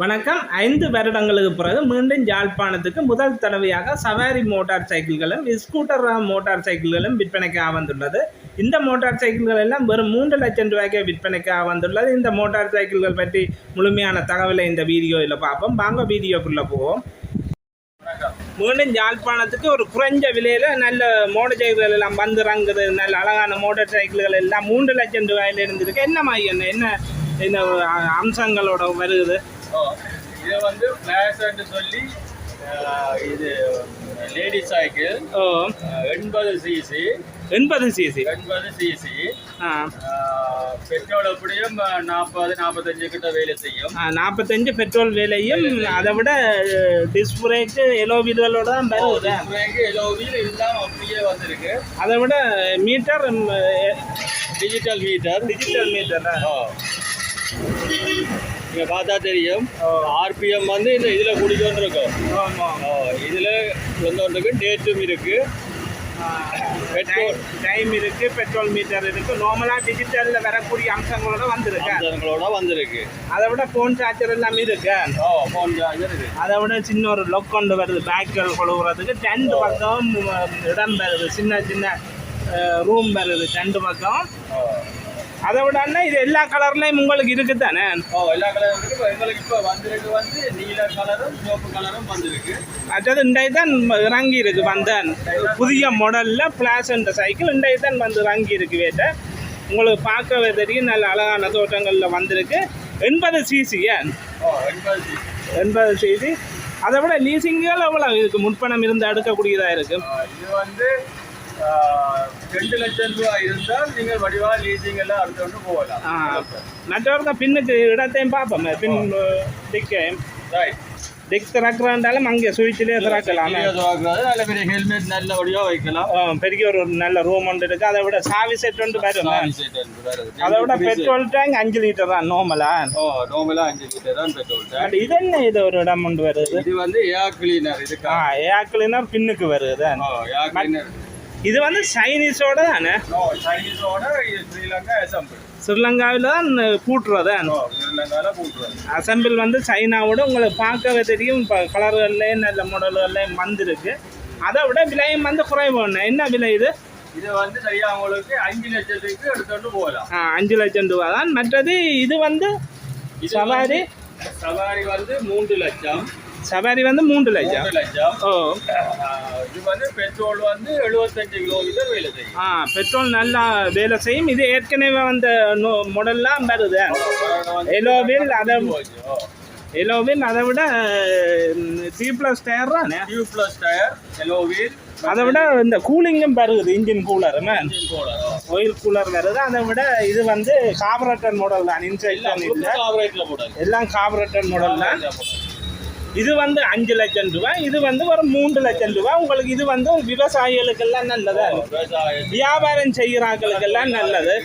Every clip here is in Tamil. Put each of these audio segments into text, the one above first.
வணக்கம். 5 வருடங்களுக்கு பிறகு மீண்டும் யாழ்ப்பாணத்துக்கு முதல் தடவையாக சவாரி மோட்டார் சைக்கிள்களும் ஸ்கூட்டர் மோட்டார் சைக்கிள்களும் விற்பனைக்காக வந்துள்ளது. இந்த மோட்டார் சைக்கிள்கள் எல்லாம் வெறும் 3 லட்சம் ரூபாய்க்கு விற்பனைக்காக வந்துள்ளது. இந்த மோட்டார் சைக்கிள்கள் பற்றி முழுமையான தகவலை இந்த வீடியோவில் பார்ப்போம். வாங்க வீடியோக்குள்ளே போவோம். மீண்டும் யாழ்ப்பாணத்துக்கு ஒரு குறைஞ்ச விலையில் நல்ல மோட்டார் சைக்கிள்கள் எல்லாம் வந்துறாங்குது. நல்ல அழகான மோட்டார் சைக்கிள்கள் எல்லாம் 3 லட்சம் ரூபாயில் இருந்திருக்கு. என்ன மாதிரி என்ன அம்சங்களோட வருது? இது வந்து ஃபிளாஷ்ன்னு சொல்லி இது லேடி சைக்கிள் 80 சிசி பெட்ரோல் எப்படியும் 40-45 கிட்ட வேலை செய்யும். 45 பெட்ரோல் வேலையும் அதை விட டிஸ்க் பிரேக்கு எலோ வீல்களோட தான் வருது. எலோ வீல் எல்லாம் அப்படியே வந்திருக்கு. அதை விட மீட்டர் டிஜிட்டல் மீட்டர் நீங்க பார்த்தா தெரியும். ஆர்பிஎம் வந்து இந்த இதில் குடிக்கொண்டு இருக்கும். இதில் வந்துருக்கு டேட்டும் இருக்கு, பெட்ரோல் டைம் இருக்கு, பெட்ரோல் மீட்டர் இருக்கு. நார்மலாக டிஜிட்டலில் வரக்கூடிய அம்சங்களோட வந்திருக்கு. அதை விட ஃபோன் சார்ஜர் எல்லாம் இருக்கு. ஃபோன் சார்ஜர் இருக்கு. அதை விட சின்ன ஒரு லொக் கொண்டு வருது. பேக்கல் கொழுவுறதுக்கு 2 பக்கம் இடம் வருது. சின்ன ரூம் வருது 2 பக்கம். அதை விட இது எல்லா கலர்லையும் உங்களுக்கு இருக்கு தானே? எல்லா கலரும் இருக்கு. எங்களுக்கு இப்போ வந்திருக்கு வந்து நீல கலரும் சிவப்பு கலரும் வந்திருக்கு. அடுத்தது இன்றைக்கு தான் இறங்கி இருக்கு. வந்தேன் புதிய மாடலில் பிளாஸ் என்ற சைக்கிள் இன்றைக்கு தான் வந்து இறங்கி இருக்கு. வேட்ட உங்களுக்கு பார்க்கவே தெரியும். நல்ல அழகான தோட்டங்களில் வந்திருக்கு. 80 சிசி. 80 சிசி. அதை விட லீசிங்கள் எவ்வளோ இதுக்கு முன்பணம் இருந்து எடுக்கக்கூடியதாக இருக்கு. இது வந்து 2 லட்சம் ரூபாய் இருந்தால் நீங்கள் வடிவாக லீசிங் எல்லாம் அடுத்து போகலாம். மற்றவங்க பின்னுக்கு இடத்தையும் பார்ப்போம். பின் டிக் திறக்கிறாண்டாலும் அங்கே சுவிட்சிலே திறக்கலாம். நல்ல பெரிய ஹெல்மெட் நல்ல வடிவாக வைக்கலாம். பெரிய ஒரு நல்ல ரூம் ஒன்று இருக்குது. அதை விட சாவி செட் ஒன்று வரும். அதை விட பெட்ரோல் டேங்க் 5 லிட்டர் தான் நார்மலா 5 லிட்டர் தான் பெட்ரோல் டேங்க். இது என்ன இது ஒரு இடம் ஒன்று வருது. இது வந்து ஏர் கிளீனர். ஏர் கிளீனர் பின்னுக்கு வருது. இது வந்து சைனீஸோட தானே? ஸ்ரீலங்காவில் தான் கூட்டுறது. அசம்பிள் வந்து சைனாவோட உங்களுக்கு பார்க்கவே தெரியும். இப்போ கலர்கள்லேயும் நல்ல மாடல்கள்லேயும் வந்திருக்கு. அதை விட விலையும் வந்து குறைவு. என்ன விலை இது? இது வந்து சரியா உங்களுக்கு 5 லட்சத்துக்கு எடுத்துட்டு போகலாம். 5 லட்சம் ரூபா தான். மற்றது இது வந்து சவாரி வந்து 3 லட்சம். சவாரி வந்து 3 லட்சம். இது வந்து பெட்ரோல் வந்து 75 கிலோமீட்டர் வேலை செய்யும். பெட்ரோல் நல்லா வேலை செய்யும். இது ஏற்கனவே வந்த மாடல்லாம் வருது. எலோவில் அதை விட C+ டயர் தானே? C+ டயர் எலோவில். அதை விட இந்த கூலிங்கும் வருது. இன்ஜின் கூலர் ஆயில் கூலர் வருது. அதை விட இது வந்து கார்பரேட்டர் மாடல் தான். இன்சைட் எல்லாம் கார்பரேட்டர் மாடல் தான். இது வந்து 5 லட்சம் ரூபாய். இது வந்து ஒரு 3 லட்சம் ரூபாய். உங்களுக்கு இது வந்து விவசாயிகளுக்கெல்லாம் நல்லது. வியாபாரம் செய்கிறார்களுக்கெல்லாம் நல்லது.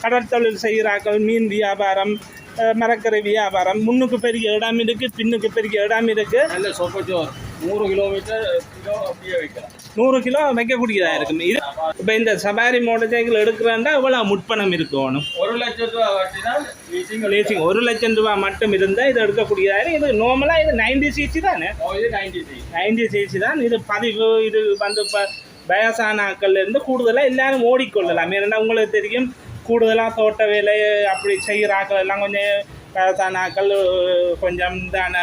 கடற்தொழில் செய்கிறார்கள், மீன் வியாபாரம், மரக்கரை வியாபாரம். முன்னுக்கு பெரிய இடம் இருக்கு, பின்னுக்கு பெரிய இடம் இருக்கு. 100 கிலோமீட்டர் அப்படியே வைக்கலாம். 100 கிலோ வைக்கக்கூடியதாக இருக்கும். இது இப்போ இந்த சவாரி மோட்டார் சைக்கிள் எடுக்கிறேன்னா இவ்வளோ முற்பணம் இருக்கணும். 1 லட்சம் ரூபாய் லீசிங் 1 லட்சம் ரூபாய் மட்டும் இருந்தால் இது எடுக்கக்கூடியதாக. இது நார்மலாக இது 90 சிசி தானே? 90 சிசி தான். இது பதிவு இது வந்து இப்போ வயசான ஆக்கள்லேருந்து கூடுதலாக எல்லாரும் ஓடிக்கொள்ளலாம். ஏன்னா உங்களுக்கு தெரியும், கூடுதலாக தோட்ட வேலை அப்படி செய்கிற ஆக்கள் எல்லாம் கொஞ்சம் வயசான ஆக்கள் கொஞ்சம் தான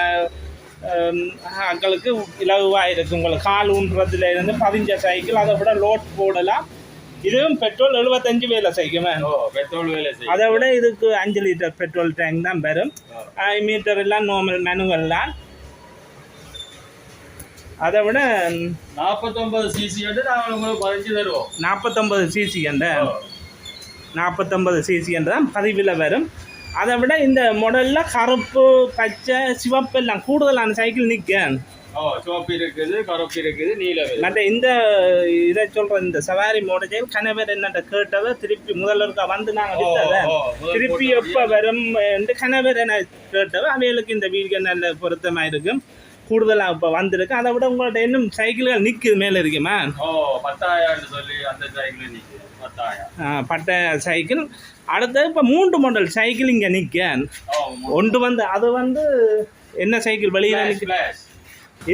ஆக்களுக்கு இலகுவாக இருக்குது. உங்களுக்கு கால் ஊன்றதுலேருந்து 15 சைக்கிள் அதை விட லோட் போடலாம். இதுவும் பெட்ரோல் 75 வேலை செய்யுமே. பெட்ரோல் வேலை செய்யும். அதை விட இதுக்கு 5 லிட்டர் பெட்ரோல் டேங்க் தான் வரும். மீட்டர் எல்லாம் நார்மல் மேனுவல் தான். அதை விட 49 சிசி வந்து நாங்கள் உங்களுக்கு 15 தருவோம். 49 சிசி என்ற 49 சிசி என்ற தான் பதிவில் வரும். அதை விட இந்த மாடலில் கருப்பு, பச்சை, சிவப்பு எல்லாம் கூடுதலான சைக்கிள் நிற்கும். சிவப்பு இருக்குது, கருப்பு இருக்குது, நீலம். மற்ற இந்த இதை சொல்கிற இந்த சவாரி மோட்டார் சைக்கிள் கணவர் என்னட்ட கேட்டதை திருப்பி முதல்ல வந்து நாங்கள் விட்டதை திருப்பி எப்போ வரும் என்று கணவர் என்ன கேட்டவை. அவைகளுக்கு இந்த வீடு நல்ல பொருத்தமாக இருக்கும். கூடுதலாக இப்போ வந்திருக்கு. அதை விட உங்கள்கிட்ட இன்னும் சைக்கிள்கள் நிற்குது மேலே இருக்குமா? 10,000 சொல்லி அந்த சைக்கிள் நிற்குது. பட்டாயா சைக்கிள். அடுத்தது இப்போ 3 மாடல் சைக்கிள் இங்கே நிற்க. ஒன்று வந்து அது வந்து என்ன சைக்கிள் வெளியில் நிற்க.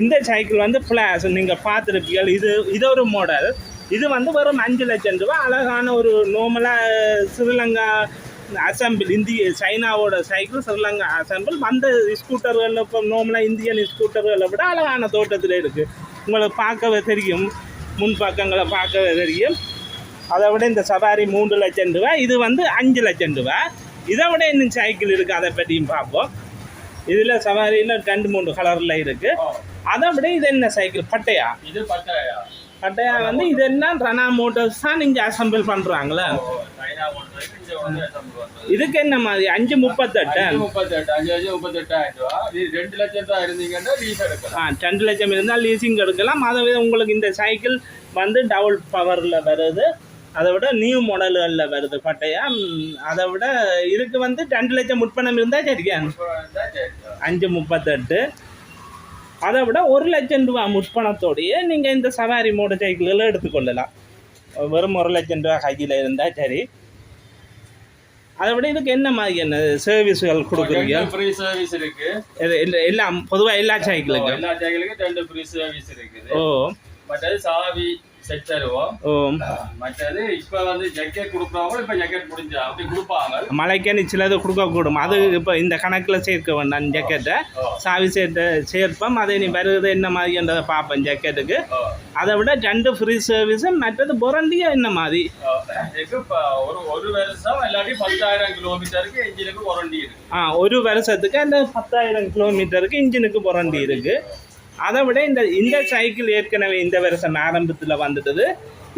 இந்த சைக்கிள் வந்து ஃப்ளாஷ் நீங்கள் பார்த்துருப்பீங்க. இது ஒரு மாடல். இது வந்து வெறும் 5 லட்சம் ரூபா. அழகான ஒரு நார்மலாக ஸ்ரீலங்கா அசம்பிள், சைனாவோட சைக்கிள் ஸ்ரீலங்கா அசம்பிள். அந்த ஸ்கூட்டர்கள் இப்போ நார்மலாக இந்தியன் ஸ்கூட்டர்களை விட அழகான தோட்டத்தில் இருக்குது. உங்களுக்கு பார்க்கவே தெரியும், முன்பக்கங்களை பார்க்கவே தெரியும். அதை விட இந்த சவாரி 3 லட்சம் ரூபா. இது வந்து 5 லட்சம் ரூபா. இதை விட இன்னும் சைக்கிள் இருக்குது, அதை பற்றியும் பார்ப்போம். இதில் சவாரியில் 2-3 கலரில் இருக்குது. அதை விட இது என்ன சைக்கிள்? பட்டையா. இது பட்டையா. பட்டையா வந்து இது என்ன ரனா மோட்டர்ஸ் தான் இங்கே அசம்பிள் பண்ணுறாங்களே. இதுக்கு என்ன மாதிரி? 538 2 லட்சம் ரூபா இருந்தீங்கன்னா லீஸ் எடுக்கலாம். 2 லட்சம் இருந்தால் லீசிங் எடுக்கலாம். அதை விட உங்களுக்கு இந்த சைக்கிள் வந்து டபுள் பவரில் வருது. அதை விட நியூ மாடல்களில் வருது பட்டையா. அதை விட இதுக்கு வந்து 2 லட்சம் முற்பணம் இருந்தால் சரியா. 538. அதை விட 1 லட்சம் ரூபா முற்பணத்தோடையே நீங்கள் இந்த சவாரி மோட்டர் சைக்கிள்களை எடுத்துக்கொள்ளலாம். வெறும் 1 லட்சம் ரூபா கையில் இருந்தால் சரி. அதை விட இதுக்கு என்ன மாதிரியான சர்வீஸ்கள் கொடுக்குறீங்க? ஃப்ரீ சர்வீஸ் இருக்கு. எல்லாம் பொதுவாக எல்லா சைக்கிளுக்கும் 2 ஃப்ரீ சர்வீஸ் இருக்குது. ஓ, மற்றது சாவி செட் தருவோம். ஓ, மற்றது இப்போ வந்து ஜக்கெட் கொடுக்குறவங்க இப்போ ஜக்கெட் முடிஞ்சா அப்படி கொடுப்பாங்க. மழைக்கே சிலது கொடுக்கக்கூடும். அது இப்போ இந்த கணக்கில் சேர்க்க வேண்டாம். ஜக்கெட்டை சாவி சேர்ப்போம். அதை நீ வருது என்ன மாதிரின்றதை பார்ப்பேன் ஜக்கெட்டுக்கு. அதை விட 2 ஃப்ரீ சர்வீஸும். மற்றது பொரண்டியா என்ன மாதிரி? ஒரு வருஷம் இல்லாட்டி 10,000 கிலோமீட்டருக்கு இன்ஜினுக்கு பொரண்டி இருக்கு. ஒரு வருஷத்துக்கு அந்த 10,000 கிலோமீட்டருக்கு இன்ஜினுக்கு பொரண்டி இருக்கு. அதை விட இந்த சைக்கிள் ஏற்கனவே இந்த வருஷம் ஆரம்பத்தில் வந்துடுது.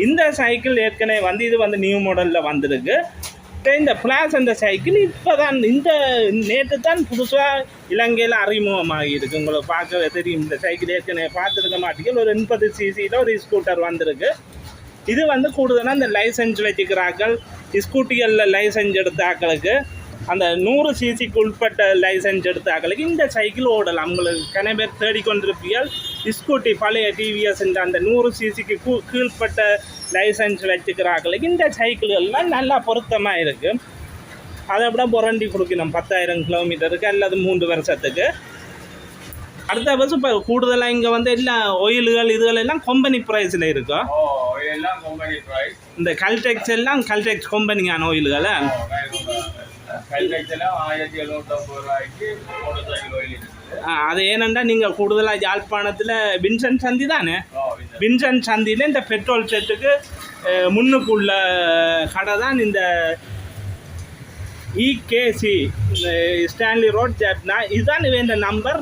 இந்த சைக்கிள் ஏற்கனவே வந்து இது வந்து நியூ மாடலில் வந்துருக்கு. இந்த ஃப்ளாஷ் அந்த சைக்கிள் இப்போ தான் இந்த நேற்று தான் புதுசாக இலங்கையில் அறிமுகமாகி இருக்குது. உங்களுக்கு பார்க்க தெரியும். இந்த சைக்கிள் ஏற்கனவே பார்த்துருக்க மாட்டீங்க. ஒரு 80 சிசியில் ஒரு ஸ்கூட்டர் வந்திருக்கு. இது வந்து கூடுதலாக இந்த லைசன்ஸ் வச்சுக்கிறாக்கள், ஸ்கூட்டிகளில் லைசன்ஸ் எடுத்த ஆக்களுக்கு, அந்த 100 சிசிக்கு உட்பட்ட லைசன்ஸ் எடுத்த ஆக்களுக்கு இந்த சைக்கிள் ஓடலாம். உங்களுக்கு கன பேர் தேடிக்கொண்டிருப்பீர்கள். ஸ்கூட்டி பழைய டிவிஎஸ் அந்த 100 சிசிக்கு கீழ்பட்ட லைசன்ஸ் வச்சுக்கிறாக்களுக்கு இந்த சைக்கிள்கள்லாம் நல்லா பொருத்தமாக இருக்குது. அதை விட பொரண்டி கொடுக்கணும் 10,000 கிலோமீட்டருக்கு அல்லது 3 வருஷத்துக்கு. அடுத்த வருஷம் இப்போ கூடுதலாக இங்கே வந்து எல்லா ஆயில்கள் இதுகள் எல்லாம் கம்பெனி ப்ரைஸில் இருக்கும். இந்த கல்டெக்ஸ் எல்லாம் கல்டெக்ஸ் கம்பெனியான ஆயில்களை 1750 ரூபாய்க்கு அது ஏனென்றா நீங்கள் கூடுதலாக யாழ்ப்பாணத்தில் வின்சென்ட் சந்தி தானே. வின்சென்ட் சந்தியில் இந்த பெட்ரோல் செட்டுக்கு முன்னுக்குள்ள கடை தான் இந்த இகேசி ஸ்டான்லி ரோட் ஜாப்னா. இதுதான் இந்த நம்பர்.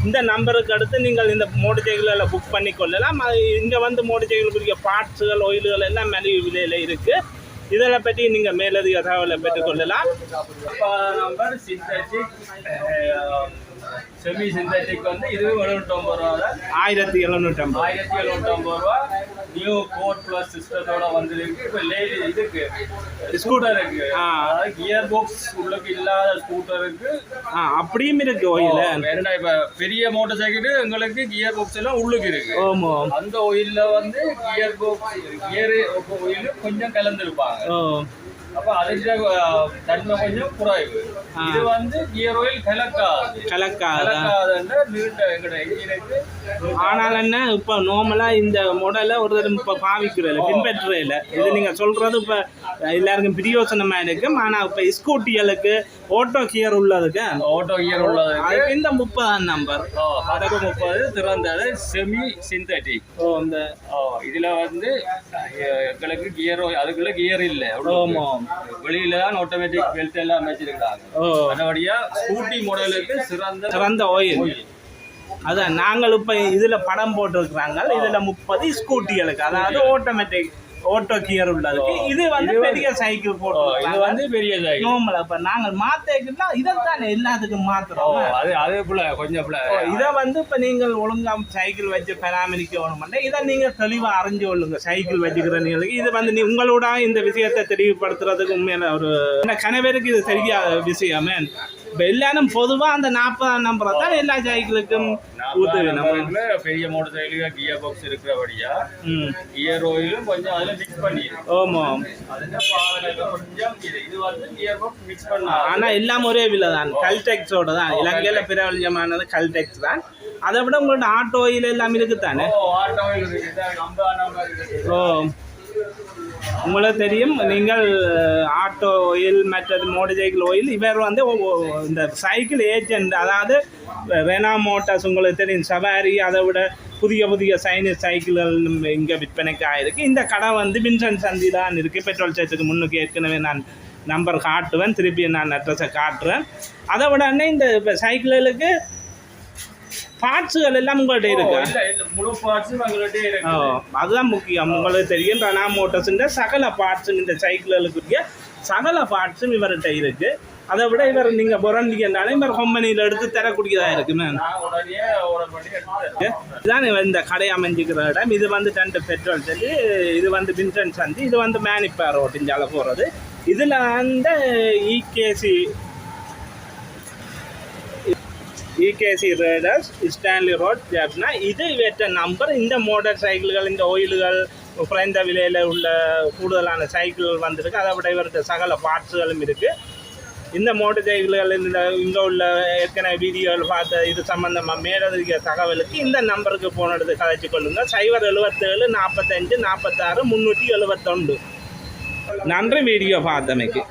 இந்த நம்பருக்கு அடுத்து நீங்கள் இந்த மோட்டர் சைக்கிள்களை புக் பண்ணி கொள்ளலாம். இங்கே வந்து மோட்டர் சைக்கிளுக்குரிய பார்ட்ஸுகள் ஆயில்கள் எல்லாம் மலிவு விலையில் இருக்குது. இதில் பற்றி நீங்கள் மேலதிக தகவலை பெற்றுக்கொள்ளலாம். நம்பர் சிந்தட்டிக் செமி சிந்தட்டிக் வந்து இது 750 ரூபா. 1750 ரூபா. நியூ கோட் ப்ளஸ் சிஸ்டத்தோட வந்துருக்கு. இப்போ இதுக்கு ஸ்கூட்டருக்கு கியர் பாக்ஸ் உள்ளுக்கு இல்லாத ஸ்கூட்டருக்கு அப்படியும் இருக்கு ஆயில். ஏன்னா இப்போ பெரிய மோட்டர் சைக்கிள் எங்களுக்கு கியர் பாக்ஸ் எல்லாம் உள்ளுக்கு இருக்கு. அந்த ஆயிலில் வந்து கியர் பாக்ஸ் கியர் ஆயில் கொஞ்சம் கலந்துருப்பாங்க. அப்போ அதுக்கு தன்மை கொஞ்சம் குறைவு. இது வந்து கியர் ஆயில் கலக்காதுன்ற எங்களோட இன்ஜினுக்கு. ஆனால் என்ன இப்போ நார்மலாக இந்த மாடலை ஒரு தடவை இப்போ பாவிக்கிறதில்ல, பின்பற்றுறதில்ல. இது நீங்கள் சொல்கிறது இப்போ எல்லாருக்கும் பிரியோசனமாக இருக்கும். ஆனால் இப்போ ஸ்கூட்டிகளுக்கு ஓட்டோ கியர் உள்ளதுக்கு அதுக்கு இந்த 30 நம்பர் அதுக்கு 30 திறந்தது செமி சிந்தட்டிக். இந்த இதில் வந்து எங்களுக்கு கியர் அதுக்குள்ள கியர் இல்லை. வெளியில தான் ஆட்டோமேட்டிக் பெல்ட் எல்லாம் வச்சிருக்காங்க. அதோடைய ஸ்கூட்டி மாடலுக்கு சிறந்த ஆயில். அதான் நாங்கள் இப்போ இதில் படம் போட்டிருக்கிறாங்க. இதில் 30 ஸ்கூட்டிகளுக்கு, அதாவது ஆட்டோமேட்டிக் ஓட்டோ கியர் உள்ளதுக்கு. இது வந்து பெரிய சைக்கிள் போட்டு இது வந்து பெரிய சைக்கிள் நார்மலா. இப்ப நாங்கள் மாத்தினா இதைத்தானே எல்லாத்துக்கும் மாத்துறோம். அதே போல கொஞ்சம் இதை வந்து இப்ப நீங்கள் ஒழுங்கா சைக்கிள் வச்சு பராமரிக்க வேணும்னா இதை நீங்க தெளிவா அறிஞ்சு கொள்ளுங்க. சைக்கிள் வச்சுக்கிறவங்களுக்கு இது வந்து உங்களோட இந்த விஷயத்தை தெளிவுபடுத்துறதுக்கு உண்மையான ஒரு கணவருக்கு இது சரியா விஷயமே. இப்போ எல்லாரும் பொதுவாக அந்த 40 நம்பரை தான் எல்லா சைக்கிளுக்கும் ஊற்றுவேன். பெரிய மோட்டர் சைக்கிளுக்கு கியர் பாக்ஸ் இருக்கிறபடியா கியர் ஆயிலும் கொஞ்சம் அதில் மிக்ஸ் பண்ணிடும். ஆமாம், கொஞ்சம் இது வந்து கியர் பாக்ஸ் மிக்ஸ் பண்ண. ஆனால் எல்லாம் ஒரே விலை தான், கல்டெக்ஸோட தான். இலங்கையில் பிரபலமானது கல்டெக்ஸ் தான். அதை விட உங்களோட ஆட்டோ ஆயில் எல்லாம் இருக்குதானே? ஆட்டோ ஆயில் இருக்குது. ஓ, உங்களுக்கு தெரியும், நீங்கள் ஆட்டோ ஆயில் மற்றது மோட்டர் சைக்கிள் ஆயில் இவர் வந்து இந்த சைக்கிள் ஏஜென்ட், அதாவது ரெனா மோட்டார்ஸ் உங்களுக்கு தெரியும், சவாரி, அதை விட புதிய புதிய சைனீஸ் சைக்கிள்கள் இங்கே விற்பனைக்கு ஆயிருக்கு. இந்த கடை வந்து வின்சென்ட் சந்தி தான் இருக்குது. பெட்ரோல் சேர்த்துக்கு முன்னுக்கு ஏற்கனவே நான் நம்பர் காட்டுவேன், திருப்பி நான் அட்ரஸை காட்டுறேன். அதை விட இந்த இப்போ சைக்கிள்களுக்கு பார்ட்ஸுகள் எல்லாம் உங்கள்கிட்ட இருக்கு. முழு பார்ட்ஸும் எங்கள்கிட்ட இருக்கு. அதுதான் முக்கியம். உங்களுக்கு தெரியும், ரெனா மோட்டர்ஸுன்ற சகல பார்ட்ஸும், இந்த சைக்கிள்களுக்குரிய சகல பார்ட்ஸும் இவர்கிட்ட இருக்கு. அதை விட இவர் நீங்கள் புரண்டினாலும் இவர் கம்பெனியில் எடுத்து தரக்கூடியதாக இருக்குமே. இதுதான் இந்த கடை அமைஞ்சிக்கிற இடம். இது வந்து 2 பெட்ரோல் சந்தி, இது வந்து வின்சென்ட் சந்தி, இது வந்து மேனிப்பா ரோட்டிஞ்சால போகிறது. இதில் வந்து இகேசி ரேடர்ஸ் ஸ்டான்லி ரோட் ஜப்னா இது இவற்ற நம்பர். இந்த மோட்டார் சைக்கிள்கள், இந்த ஆயில்கள், குறைந்த விலையில் உள்ள கூடுதலான சைக்கிள்கள் வந்திருக்கு. அதை விட இவர்கிட்ட சகல பார்ட்ஸுகளும் இருக்குது. இந்த மோட்டார் சைக்கிள்கள் இங்கே உள்ள ஏற்கனவே வீடியோவில் பார்த்த இது சம்பந்தமாக மேலதிக தகவலுக்கு இந்த நம்பருக்கு போன எடுத்து கதைச்சு கொள்ளுங்கள். 077 45 46 371. நன்றி வீடியோ பார்த்தமைக்கு.